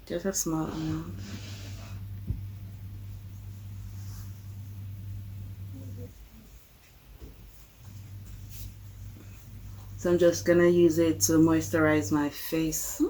Just a small amount. So I'm just gonna use it to moisturize my face.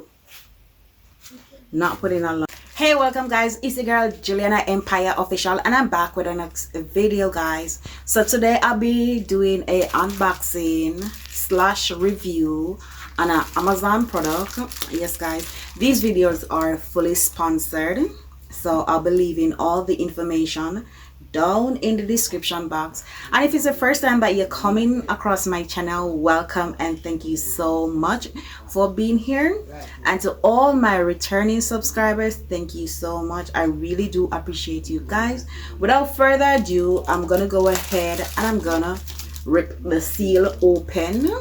Not putting a lot. Hey, welcome guys, it's the girl Juliana Empire Official, and I'm back with a next video, guys. So today I'll be doing a unboxing slash review on an Amazon product. Yes guys, these videos are fully sponsored, so I'll be leaving all the information down in the description box. And if it's the first time that you're coming across my channel, welcome and thank you so much for being here. And to all my returning subscribers, thank you so much. I really do appreciate you guys. Without further ado, I'm gonna go ahead and I'm gonna rip the seal open.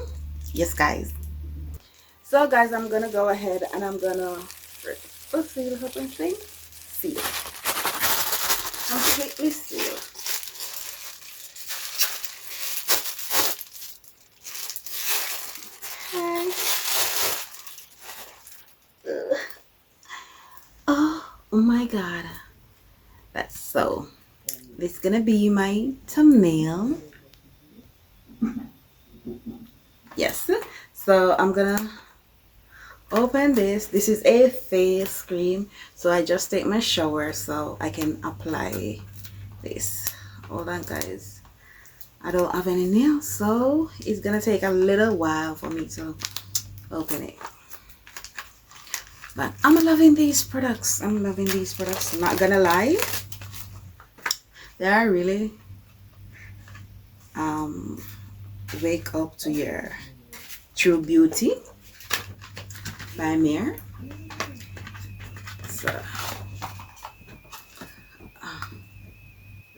Yes guys, so guys, I'm gonna go ahead and I'm gonna rip the seal open thing. Seal completely sealed. Okay. Oh my god, that's so. This is gonna be my thumbnail. Yes, so I'm gonna open this. This is a face cream, so I just take my shower so I can apply this. Hold on guys, I don't have any nails, so it's gonna take a little while for me to open it, but I'm loving these products. I'm loving these products, I'm not gonna lie. They are really wake up to your true beauty by MAREE. So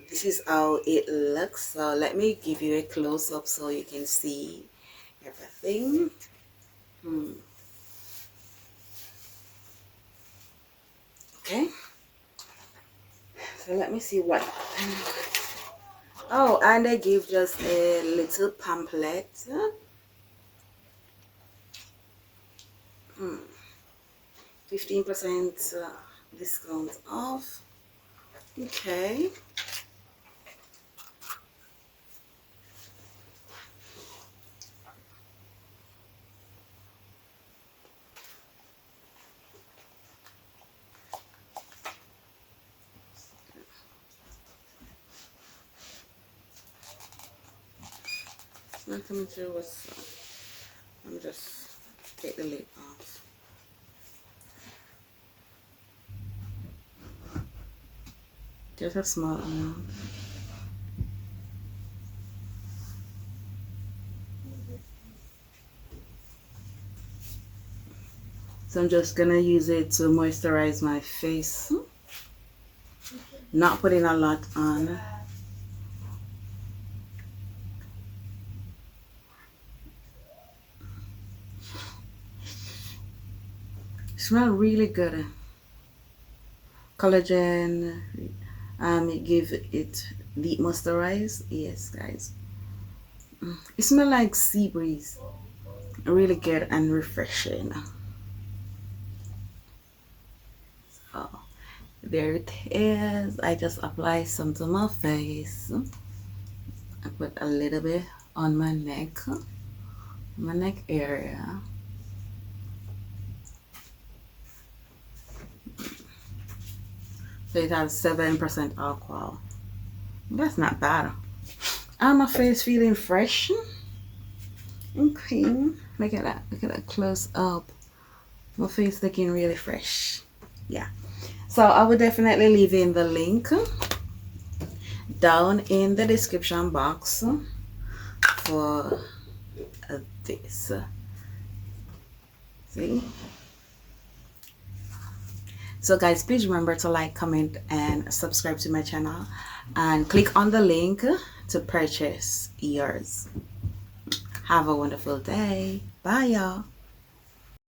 this is how it looks. So let me give you a close-up so you can see everything. Okay, so let me see what. Oh, and they give just a little pamphlet. 15% discount off. Okay. Not coming through what's let me just take the lid off. Just a small amount. So I'm just gonna use it to moisturize my face. Not putting a lot on. Smell really good. Collagen. It gives it deep moisturize. Yes guys, it smells like sea breeze. Really good and refreshing. So there it is. I just apply some to my face. I put a little bit on my neck area. So it has 7% alcohol. That's not bad. And my face feeling fresh and clean. Look at that close up. My face looking really fresh. Yeah. So I will definitely leave in the link down in the description box for this. See? So guys, please remember to like, comment and subscribe to my channel and click on the link to purchase yours. Have a wonderful day. Bye y'all.